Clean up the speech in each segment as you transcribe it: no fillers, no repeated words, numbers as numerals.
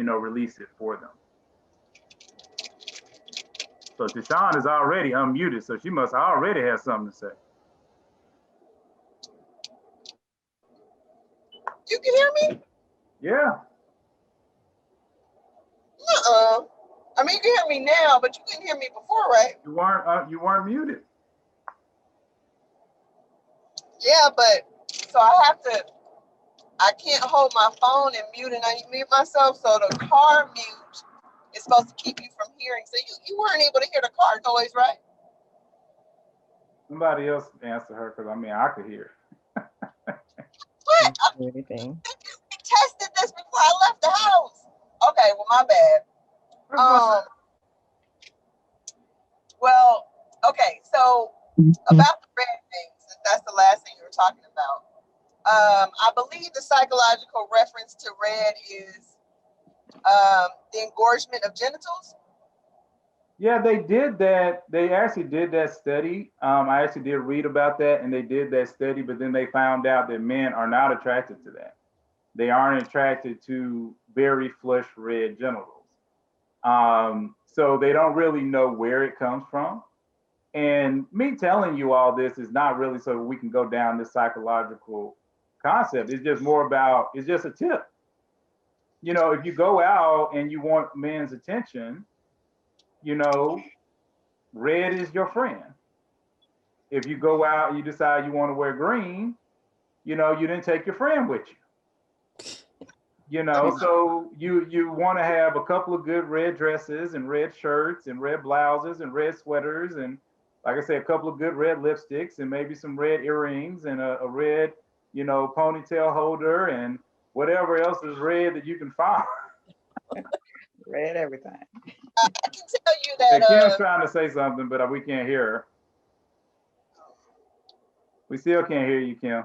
release it for them. So Deshawn is already unmuted, so she must already have something to say. You can hear me? Yeah. I mean, you can hear me now, but you couldn't hear me before, right? You weren't muted. Yeah, but so I can't hold my phone and mute and unmute myself. So the car mute is supposed to keep you from hearing. So you weren't able to hear the car noise, right? Somebody else answer her, because I could hear. What? Everything. We tested this before I left the house. Okay, well, my bad. Well, okay, so about the red thing, since that's the last thing you were talking about. I believe the psychological reference to red is the engorgement of genitals. Yeah, they did that. They actually did that study. I actually did read about that, and they did that study, but then they found out that men are not attracted to that. They aren't attracted to very flush red genitals. So they don't really know where it comes from. And me telling you all this is not really so we can go down this psychological concept. It's just more about, it's just a tip. If you go out and you want men's attention, red is your friend. If you go out and you decide you want to wear green, you didn't take your friend with you. So you want to have a couple of good red dresses and red shirts and red blouses and red sweaters and, like I said, a couple of good red lipsticks and maybe some red earrings and a red, ponytail holder and whatever else is red that you can find. Red everything. I can tell you that Kim's trying to say something, but we can't hear her. We still can't hear you, Kim.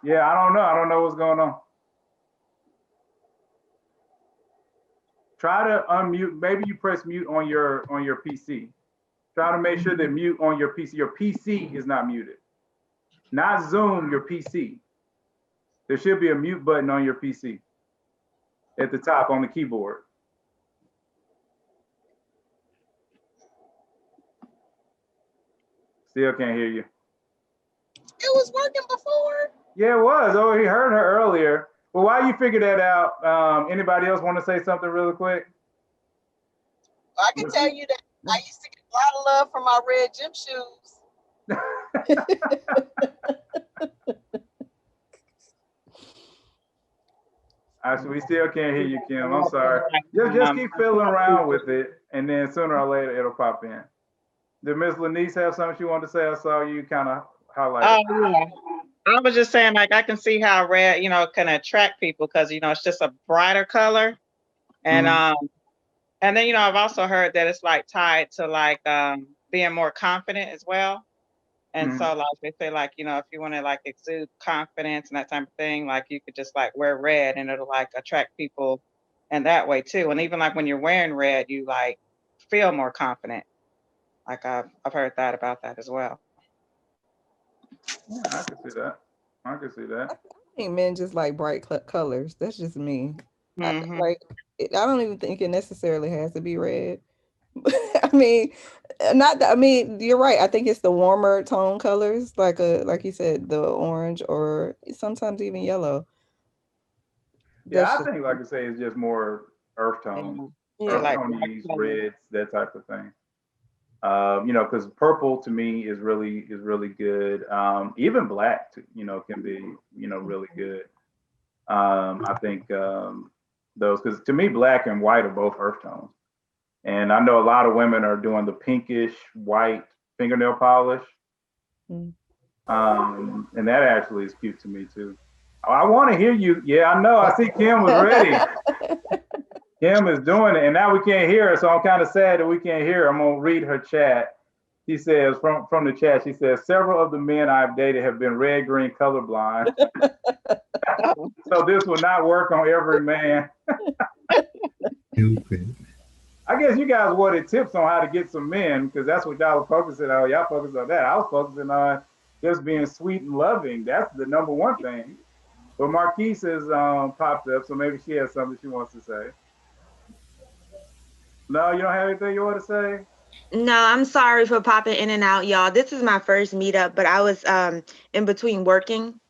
Yeah, I don't know. I don't know what's going on. Try to unmute. Maybe you press mute on your PC. Try to make sure that mute on your PC. Your PC is not muted. Not Zoom, your PC. There should be a mute button on your PC at the top on the keyboard. Still can't hear you. it was working before. Yeah, it was. Oh, he heard her earlier. Well, while you figure that out, anybody else want to say something really quick? I can tell you that I used to get a lot of love from my red gym shoes. Actually, we still can't hear you, Kim. I'm sorry. Just keep fiddling around with it, and then sooner or later it'll pop in. Did Miss Lanice have something she wanted to say? I saw you kind of highlight. Oh, yeah. I was just saying, like, I can see how red, can attract people because, it's just a brighter color. And and then, I've also heard that it's like tied to like being more confident as well. And so like they say, like, if you want to like exude confidence and that type of thing, like you could just like wear red and it'll like attract people in that way too. And even like when you're wearing red, you like feel more confident. Like I've heard that about that as well. Yeah, I can see that. I can see that. I think men just like bright colors. That's just me. Mhm. I don't even think it necessarily has to be red. I mean, you're right. I think it's the warmer tone colors, like you said, the orange or sometimes even yellow. Yeah, I think, like I say, it's just more earth tone, earth like tones, reds, that type of thing. Because purple to me is really good. Even black, can be, really good. I think those, because to me, black and white are both earth tones. And I know a lot of women are doing the pinkish white fingernail polish. And that actually is cute to me too. I want to hear you. Yeah, I know. I see Kim was ready. Kim is doing it, and now we can't hear her, so I'm kind of sad that we can't hear her. I'm gonna read her chat. She says from the chat, she says, several of the men I've dated have been red-green colorblind. So this will not work on every man. Stupid. I guess you guys wanted tips on how to get some men, because that's what y'all were focusing on. Y'all focused on that. I was focusing on just being sweet and loving. That's the number one thing. Well, Marquise has popped up, so maybe she has something she wants to say. No, you don't have anything you want to say? No, I'm sorry for popping in and out, y'all. This is my first meetup, but I was in between working,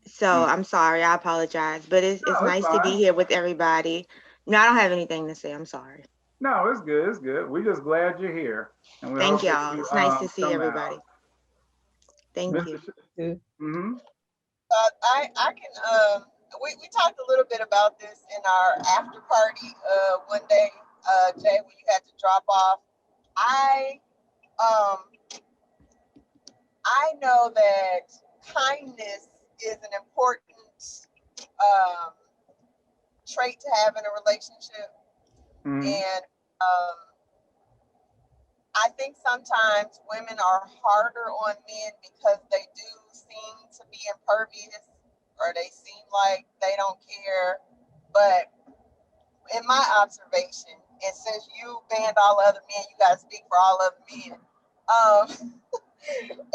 so Mm. I'm sorry. I apologize, but it's No, it's nice to be fine. here with everybody. No, I don't have anything to say. I'm sorry. No, it's good. It's good. We're just glad you're here, and we Thank hope that y'all. you It's nice to see come out. everybody. Thank Mr. you. Mm-hmm. I can we talked a little bit about this in our after party one day, Jay, when you had to drop off. I um I know that kindness is an important um trait to have in a relationship, Mm-hmm. and I think sometimes women are harder on men because they do seem to be impervious, or they seem like they don't care. But in my observation, and since you banned all other men, you got to speak for all other men.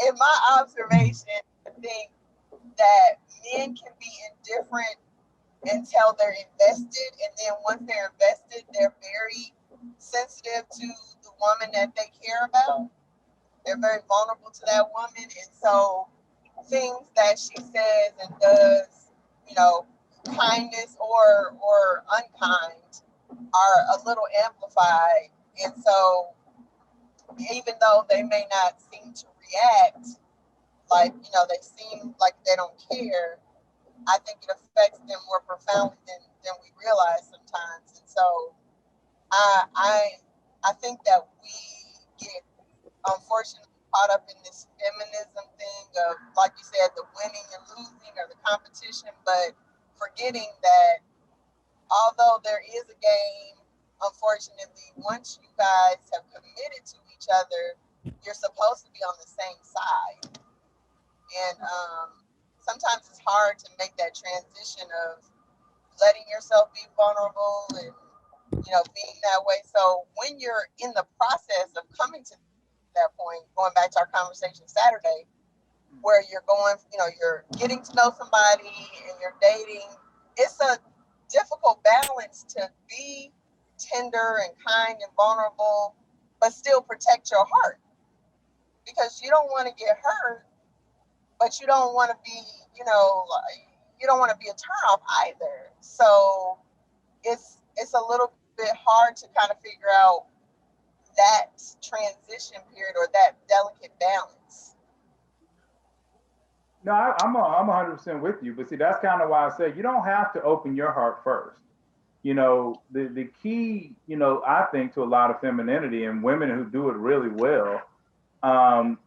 In my observation, I think that men can be indifferent until they're invested, and then once they're invested, they're very sensitive to the woman that they care about. They're very vulnerable to that woman, and so things that she says and does, you know, kindness or unkind, are a little amplified. And so even though they may not seem to react like, they seem like they don't care, I think it affects them more profoundly than we realize sometimes. And so I I I think that we get unfortunately caught up in this feminism thing of, like you said, the winning and losing or the competition, but forgetting that although there is a game, unfortunately, once you guys have committed to each other, you're supposed to be on the same side. And sometimes it's hard to make that transition of letting yourself be vulnerable and being that way. So when you're in the process of coming to that point, going back to our conversation Saturday, where you're going, you're getting to know somebody and you're dating, it's a difficult balance to be tender and kind and vulnerable, but still protect your heart, because you don't want to get hurt, but you don't want to be, you don't want to be a turnoff either. So it's a little bit hard to kind of figure out that transition period or that delicate balance. No, I'm 100% with you. But see, that's kind of why I say you don't have to open your heart first. The key, I think to a lot of femininity and women who do it really well,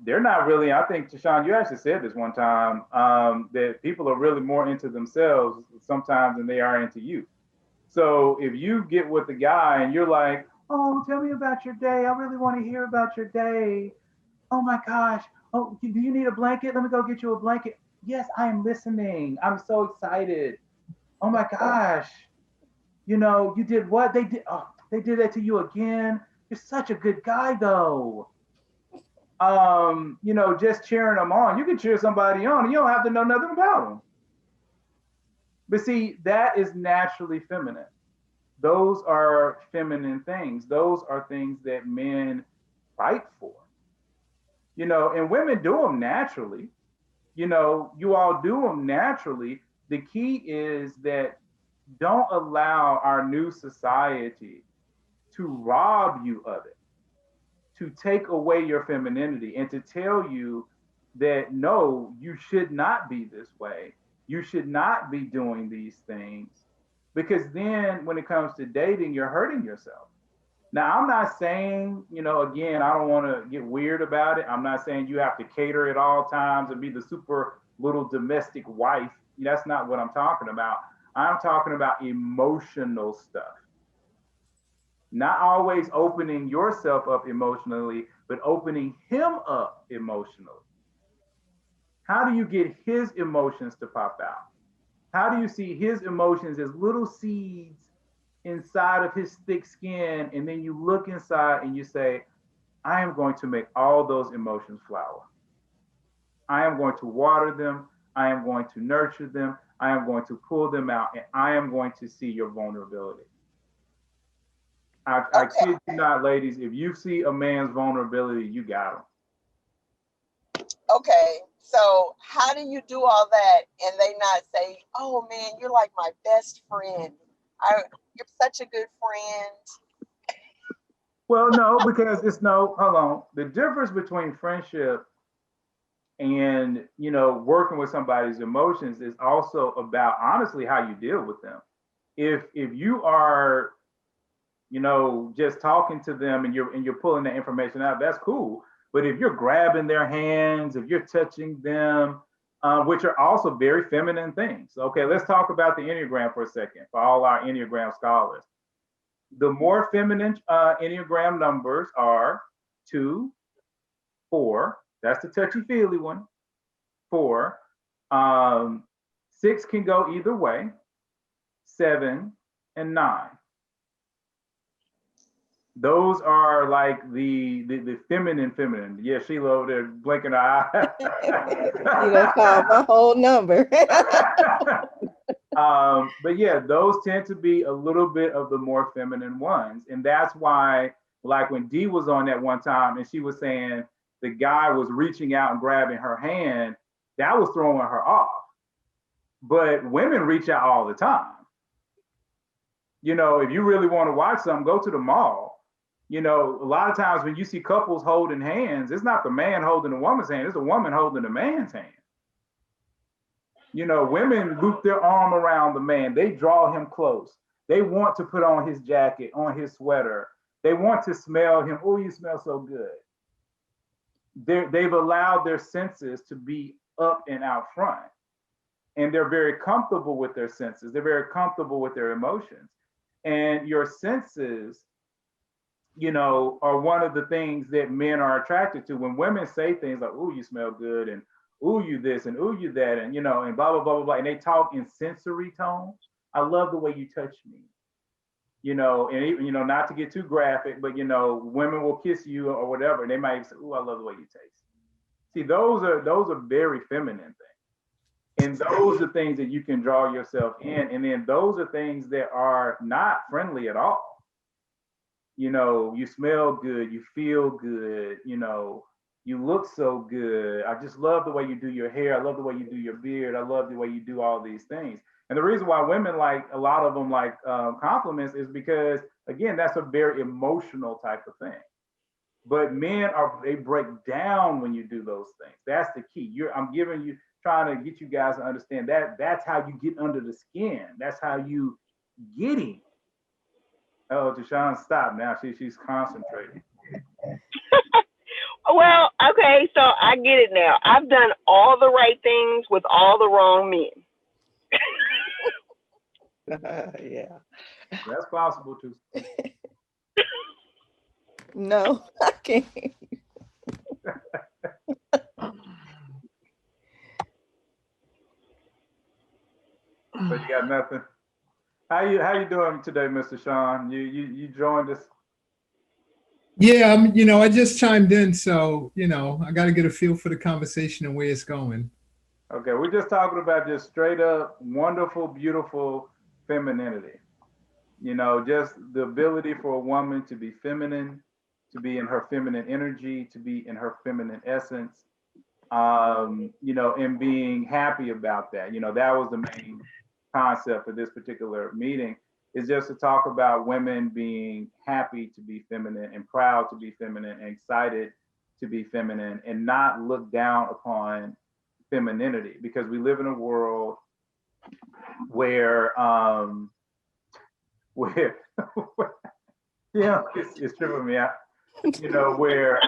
they're not really. I think, Tashawn, you actually said this one time, that people are really more into themselves sometimes than they are into you. So if you get with the guy and you're like, "Oh, tell me about your day. I really want to hear about your day. Oh my gosh. Oh, do you need a blanket? Let me go get you a blanket. Yes, I am listening. I'm so excited. Oh my gosh. You did what? They did that to you again. You're such a good guy though. Just cheering them on. You can cheer somebody on and you don't have to know nothing about them. But see, that is naturally feminine. Those are feminine things. Those are things that men fight for. And women do them naturally. You all do them naturally. The key is that don't allow our new society to rob you of it, to take away your femininity, and to tell you that no, you should not be this way. You should not be doing these things. Because then when it comes to dating, you're hurting yourself. Now, I'm not saying, again, I don't want to get weird about it. I'm not saying you have to cater at all times and be the super little domestic wife. That's not what I'm talking about. I'm talking about emotional stuff. Not always opening yourself up emotionally, but opening him up emotionally. How do you get his emotions to pop out? How do you see his emotions as little seeds inside of his thick skin? And then you look inside and you say, I am going to make all those emotions flower. I am going to water them. I am going to nurture them. I am going to pull them out and I am going to see your vulnerability. I kid you not, ladies, if you see a man's vulnerability, you got him. Okay, so how do you do all that and they not say, oh man, you're like my best friend. You're such a good friend. Well, no, because hold on. The difference between friendship and, working with somebody's emotions is also about honestly how you deal with them. If you are, just talking to them and you're pulling that information out, that's cool. But if you're grabbing their hands, if you're touching them, which are also very feminine things. Okay, let's talk about the Enneagram for a second for all our Enneagram scholars. The more feminine Enneagram numbers are 2, 4. That's the touchy-feely one. 4. 6 can go either way. 7 and 9. Those are like the feminine. Yeah, Sheila over there blinking her eye. You done called my whole number. But yeah, those tend to be a little bit of the more feminine ones. And that's why, like when Dee was on that one time and she was saying the guy was reaching out and grabbing her hand, that was throwing her off. But women reach out all the time. If you really want to watch something, go to the mall. A lot of times when you see couples holding hands, it's not the man holding the woman's hand, it's the woman holding the man's hand. Women loop their arm around the man. They draw him close. They want to put on his jacket, on his sweater. They want to smell him. Oh, you smell so good. They've allowed their senses to be up and out front. And they're very comfortable with their senses. They're very comfortable with their emotions. And your senses, are one of the things that men are attracted to. When women say things like, "Ooh, you smell good," and "Ooh, you this," and "Ooh, you that," and and blah blah blah blah blah, and they talk in sensory tones. I love the way you touch me. And even, not to get too graphic, but women will kiss you or whatever, and they might say, "Ooh, I love the way you taste." See, those are very feminine things, and those are things that you can draw yourself in, and then those are things that are not friendly at all. You smell good, you feel good, you look so good. I just love the way you do your hair. I love the way you do your beard. I love the way you do all these things. And the reason why women like a lot of them like compliments is because, again, that's a very emotional type of thing. But men they break down when you do those things. That's the key. I'm trying to get you guys to understand that that's how you get under the skin. That's how you get him. Oh, Deshaun, stop now. She's concentrating. Well, okay, so I get it now. I've done all the right things with all the wrong men. Yeah. That's possible too. No, I can't. So you got nothing. How you doing today, Mr. Sean? You joined us. Yeah, I just chimed in, so I got to get a feel for the conversation and where it's going. Okay, we're just talking about just straight up wonderful, beautiful femininity. Just the ability for a woman to be feminine, to be in her feminine energy, to be in her feminine essence, and being happy about that. That was the main concept for this particular meeting, is just to talk about women being happy to be feminine and proud to be feminine and excited to be feminine and not look down upon femininity, because we live in a world where it's tripping me out. Where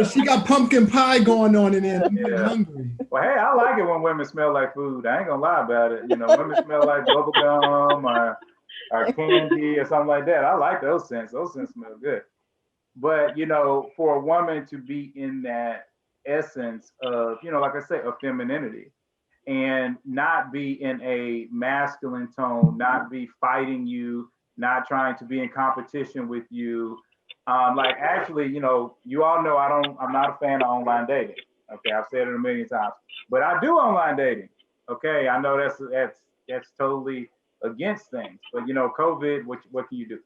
she got pumpkin pie going on in there. I'm hungry. Well, hey, I like it when women smell like food. I ain't gonna lie about it. Women smell like bubble gum or candy or something like that. I like those scents. Those scents smell good. But for a woman to be in that essence of, like I say, of femininity, and not be in a masculine tone, not be fighting you, not trying to be in competition with you. Like actually, you all know I'm not a fan of online dating. Okay, I've said it a million times, but I do online dating. Okay, I know that's that's totally against things. But you know, COVID, what can you do?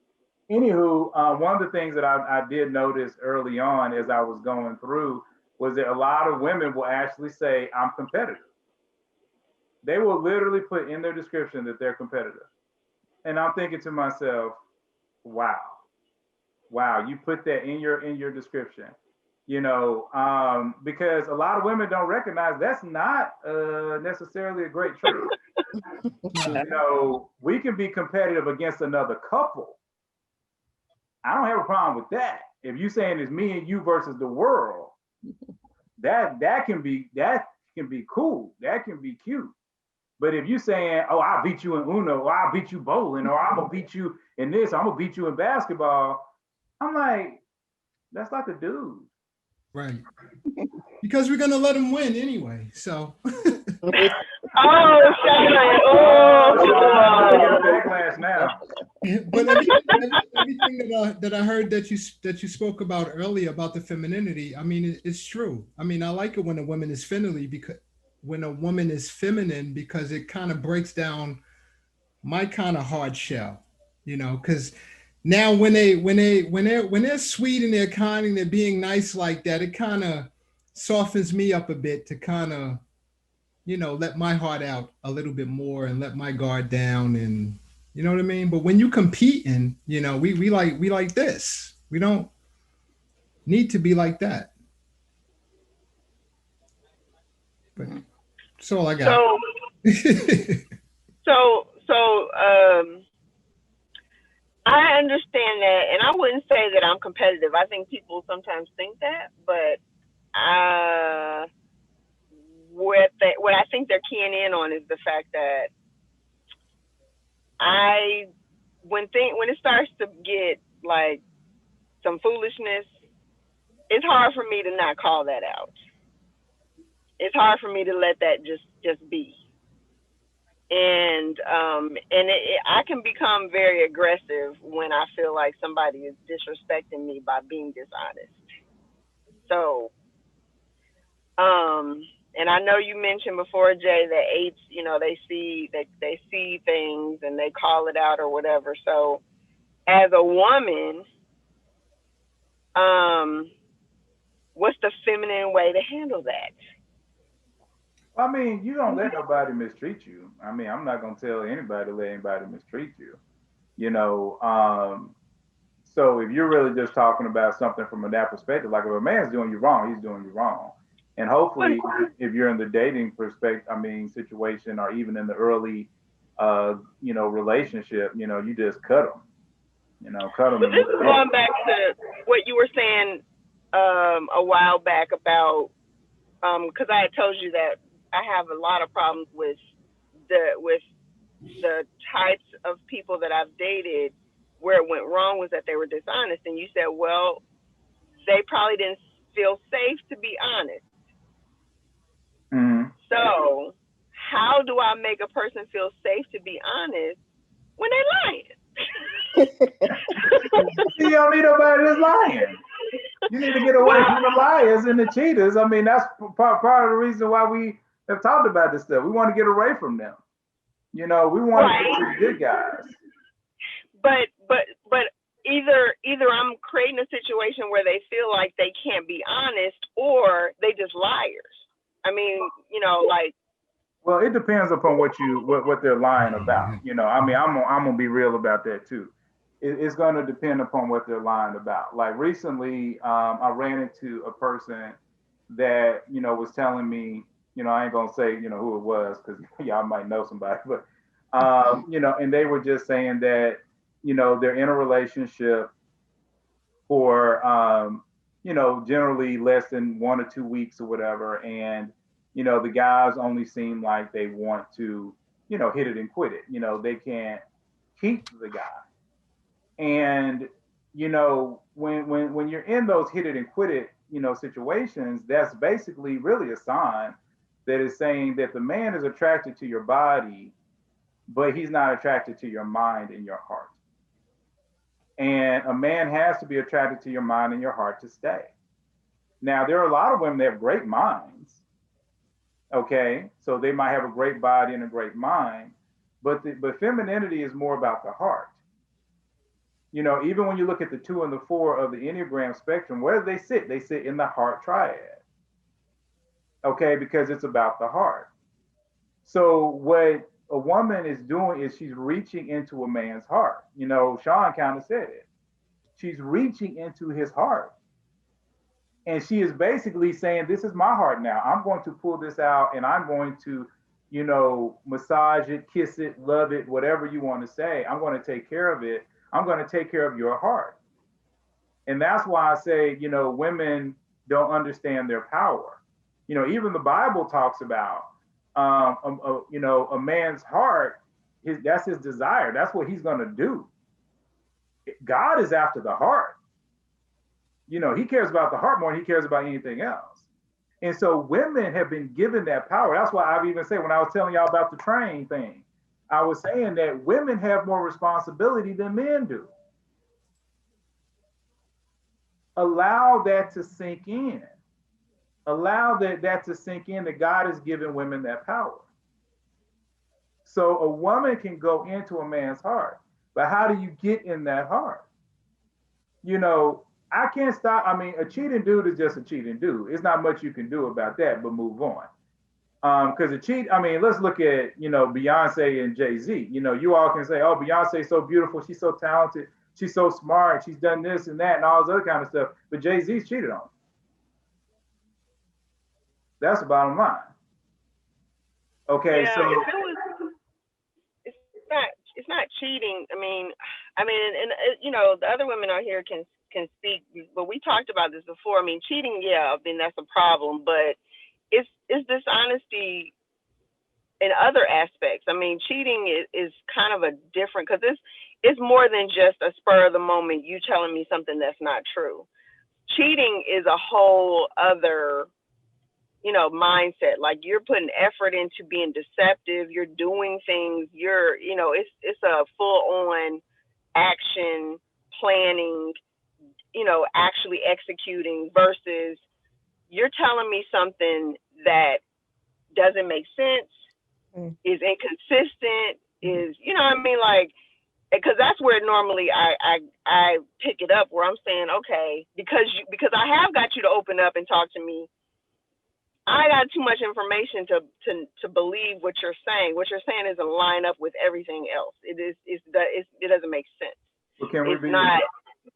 Anywho, one of the things that I did notice early on as I was going through was that a lot of women will actually say, I'm competitive. They will literally put in their description that they're competitive. And I'm thinking to myself, wow, wow, you put that in your description. You know, because a lot of women don't recognize that's not necessarily a great trait. You know, we can be competitive against another couple. I don't have a problem with that. If you saying it's me and you versus the world, that can be cool. That can be cute. But if you saying, oh, I'll beat you in Uno, or I'll beat you bowling, or I'm gonna beat you in this, I'm gonna beat you in basketball, I'm like, that's like a dude. Right. Because we're gonna let them win anyway. So Oh, Shannon. I'm gonna get a Oh. backlash now. but everything that I heard that you spoke about earlier about the femininity, I mean, it's true. I mean, I like it when a woman is feminine because it kind of breaks down my kind of hard shell, you know, because now when they're sweet and they're kind and they're being nice like that, it kind of softens me up a bit to kind of, you know, let my heart out a little bit more and let my guard down, and you know what I mean? But when you competing, you know, we like this. We don't need to be like that. But that's all I got. So, I understand that, and I wouldn't say that I'm competitive. I think people sometimes think that, but what I think they're keying in on is the fact that when it starts to get like some foolishness, it's hard for me to not call that out. It's hard for me to let that just be. And I can become very aggressive when I feel like somebody is disrespecting me by being dishonest. So, and I know you mentioned before, Jay, that eights, you know, they see things and they call it out or whatever. So, as a woman, what's the feminine way to handle that? I mean, you don't let nobody mistreat you. I mean, I'm not gonna tell anybody to let anybody mistreat you. You know, so if you're really just talking about something from that perspective, like if a man's doing you wrong, he's doing you wrong. And hopefully, if you're in the dating perspective, I mean, situation, or even in the early, you know, relationship, you know, you just cut them. You know, cut them. But this is going back to what you were saying a while back about, because I had told you that I have a lot of problems with the types of people that I've dated where it went wrong was that they were dishonest. And you said, well, they probably didn't feel safe to be honest. Mm-hmm. So how do I make a person feel safe to be honest when they're lying? You don't need nobody that's lying. You need to get away from the liars and the cheaters. I mean, that's part of the reason why we have talked about this stuff. We want to get away from them. You know, we want to get to the good guys. But either I'm creating a situation where they feel like they can't be honest, or they just liars. I mean, you know, like. Well, it depends upon what they're lying about. You know, I mean, I'm gonna be real about that too. It's going to depend upon what they're lying about. Like recently, I ran into a person that, you know, was telling me, you know, I ain't gonna say, you know, who it was because y'all might know somebody, but you know, and they were just saying that, you know, they're in a relationship for you know, generally less than 1 or 2 weeks or whatever, and you know, the guys only seem like they want to, you know, hit it and quit it. You know, they can't keep the guy. And you know, when you're in those hit it and quit it, you know, situations, that's basically really a sign that is saying that the man is attracted to your body, but he's not attracted to your mind and your heart. And a man has to be attracted to your mind and your heart to stay. Now, there are a lot of women that have great minds. Okay, so they might have a great body and a great mind, but femininity is more about the heart. You know, even when you look at the 2 and the 4 of the Enneagram spectrum, where do they sit? They sit in the heart triad. Okay, because it's about the heart. So what a woman is doing is she's reaching into a man's heart. You know, Sean kind of said it. She's reaching into his heart. And she is basically saying, this is my heart now. I'm going to pull this out and I'm going to, you know, massage it, kiss it, love it, whatever you want to say. I'm going to take care of it. I'm going to take care of your heart. And that's why I say, you know, women don't understand their power. You know, even the Bible talks about, you know, a man's heart, that's his desire. That's what he's going to do. God is after the heart. You know, he cares about the heart more than he cares about anything else. And so women have been given that power. That's why I've even said, when I was telling y'all about the train thing, I was saying that women have more responsibility than men do. Allow that to sink in. Allow that to sink in, that God has given women that power. So a woman can go into a man's heart, but how do you get in that heart? You know, I can't stop. I mean, a cheating dude is just a cheating dude. It's not much you can do about that, but move on. Because I mean, let's look at, you know, Beyonce and Jay-Z. You know, you all can say, oh, Beyonce's so beautiful, she's so talented, she's so smart, she's done this and that and all this other kind of stuff. But Jay-Z's cheated on her. That's the bottom line. Okay, Yeah, so it's not cheating. I mean, and you know, the other women out here can speak, but we talked about this before. I mean, cheating, yeah, I mean, that's a problem, but it's dishonesty in other aspects. I mean, cheating is kind of a different, because it's more than just a spur of the moment you telling me something that's not true. Cheating is a whole other, you know, mindset. Like, you're putting effort into being deceptive, you're doing things, you know, it's a full on action, planning, you know, actually executing, versus you're telling me something that doesn't make sense, is inconsistent, is, you know what I mean? Like, because that's where normally I pick it up, where I'm saying, okay, because I have got you to open up and talk to me, I got too much information to believe what you're saying. What you're saying doesn't line up with everything else. It doesn't make sense. It's not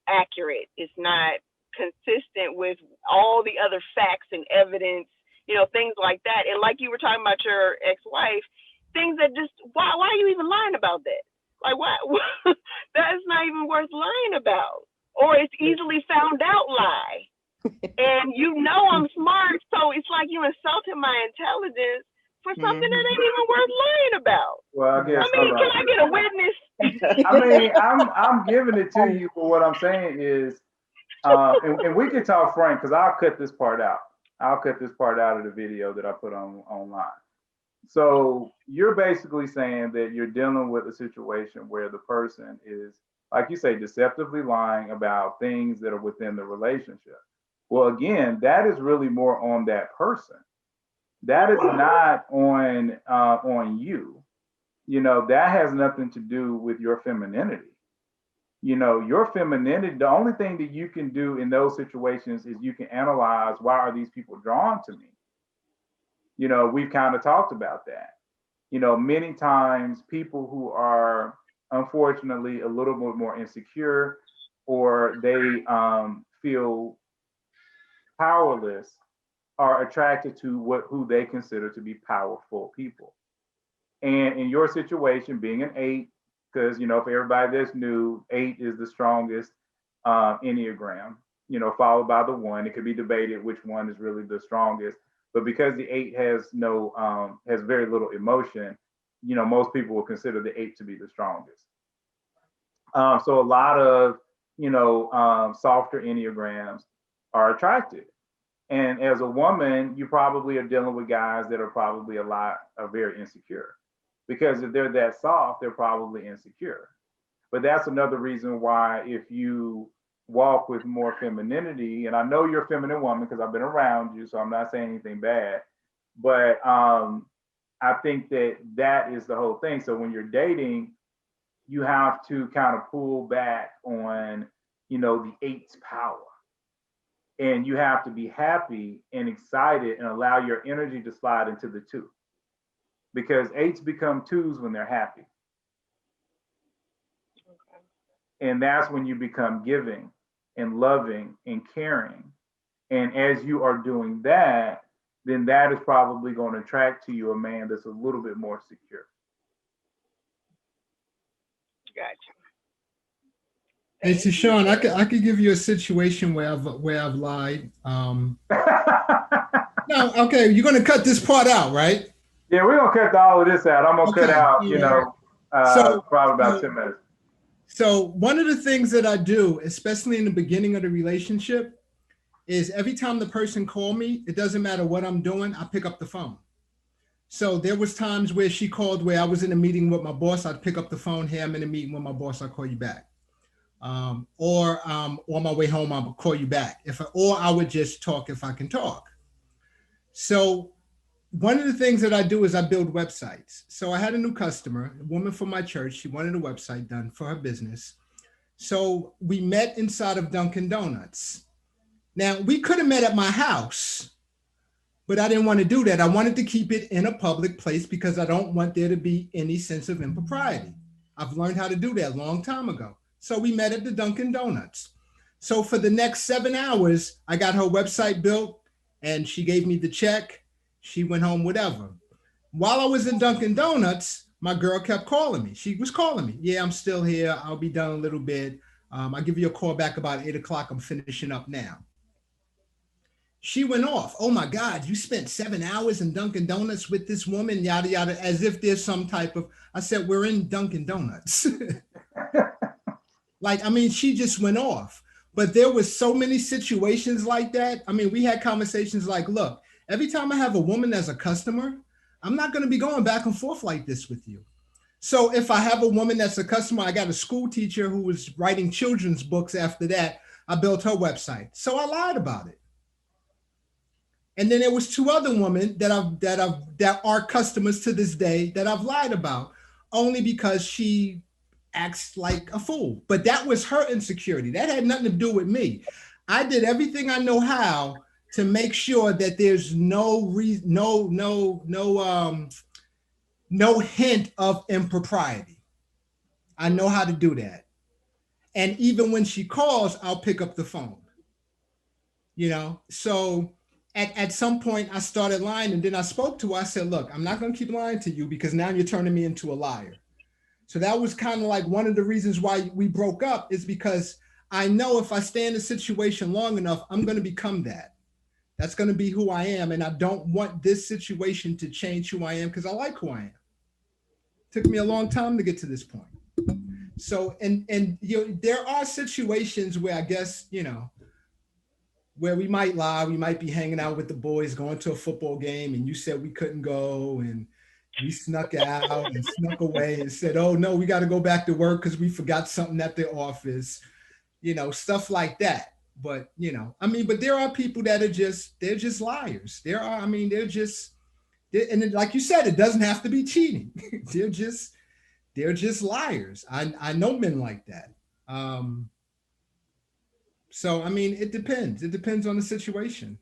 accurate. It's not consistent with all the other facts and evidence, you know, things like that. And like you were talking about your ex-wife, things that just, why are you even lying about that? Like, why? That's not even worth lying about. Or it's easily found out lie. And you know I'm smart, so it's like you insulted my intelligence for something that ain't even worth lying about. Well, I guess. I mean, can I get a witness? I mean, I'm giving it to you, but what I'm saying is, and we can talk frank, because I'll cut this part out. I'll cut this part out of the video that I put online. So you're basically saying that you're dealing with a situation where the person is, like you say, deceptively lying about things that are within the relationship. Well, again, that is really more on that person. That is not on you. You know, that has nothing to do with your femininity. You know, your femininity, the only thing that you can do in those situations is you can analyze, why are these people drawn to me? You know, we've kind of talked about that. You know, many times people who are unfortunately a little bit more insecure, or they feel powerless, are attracted to who they consider to be powerful people. And in your situation, being an 8, because, you know, for everybody that's new, 8 is the strongest Enneagram, you know, followed by the 1. It could be debated which one is really the strongest, but because the 8 has very little emotion, you know, most people will consider the 8 to be the strongest. So a lot of, you know, softer Enneagrams are attracted. And as a woman, you probably are dealing with guys that are very insecure, because if they're that soft, they're probably insecure. But that's another reason why, if you walk with more femininity, and I know you're a feminine woman because I've been around you, so I'm not saying anything bad, but I think that that is the whole thing. So when you're dating, you have to kind of pull back on, the eight's power. And you have to be happy and excited and allow your energy to slide into the two. Because eights become twos when they're happy. And that's when you become giving and loving and caring. And as you are doing that, then that is probably going to attract to you a man that's a little bit more secure. Gotcha. Hey, so Sean, I could give you a situation where I've lied. No, okay, you're gonna cut this part out, right? Yeah, we're gonna cut all of this out. I'm gonna cut out, probably about 10 minutes. So one of the things that I do, especially in the beginning of the relationship, is every time the person call me, it doesn't matter what I'm doing, I pick up the phone. So there was times where she called where I was in a meeting with my boss, I'd pick up the phone, hey, I'm in a meeting with my boss, I'll call you back. Or on my way home, I'll call you back. Or I would just talk if I can talk. So one of the things that I do is I build websites. So I had a new customer, a woman from my church. She wanted a website done for her business. So we met inside of Dunkin' Donuts. Now, we could have met at my house, but I didn't want to do that. I wanted to keep it in a public place because I don't want there to be any sense of impropriety. I've learned how to do that a long time ago. So we met at the Dunkin' Donuts. So for the next 7 hours, I got her website built and she gave me the check. She went home, whatever. While I was in Dunkin' Donuts, my girl kept calling me. She was calling me. Yeah, I'm still here. I'll be done a little bit. I'll give you a call back about 8 o'clock. I'm finishing up now. She went off. Oh my God, you spent 7 hours in Dunkin' Donuts with this woman, yada, yada, as if there's some type of, I said, we're in Dunkin' Donuts. She just went off. But there was so many situations like that. We had conversations like, look, every time I have a woman as a customer, I'm not going to be going back and forth like this with you. So if I have a woman that's a customer, I got a school teacher who was writing children's books after that. I built her website. So I lied about it. And then there was 2 other women that are customers to this day that I've lied about only because she acts like a fool. But that was her insecurity. That had nothing to do with me. I did everything I know how to make sure that there's no hint of impropriety. I know how to do that. And even when she calls, I'll pick up the phone. So at some point I started lying, and then I spoke to her. I said, look, I'm not going to keep lying to you because now you're turning me into a liar. So that was kind of like one of the reasons why we broke up, is because I know if I stay in a situation long enough, I'm going to become that. That's going to be who I am. And I don't want this situation to change who I am because I like who I am. It took me a long time to get to this point. So, and there are situations where I guess, where we might lie, we might be hanging out with the boys, going to a football game, and you said we couldn't go, and we snuck out and snuck away and said, oh no, we got to go back to work because we forgot something at the office, stuff like that. But, but there are people that they're just liars. And like you said, it doesn't have to be cheating. they're just liars. I know men like that. So, it depends. It depends on the situation.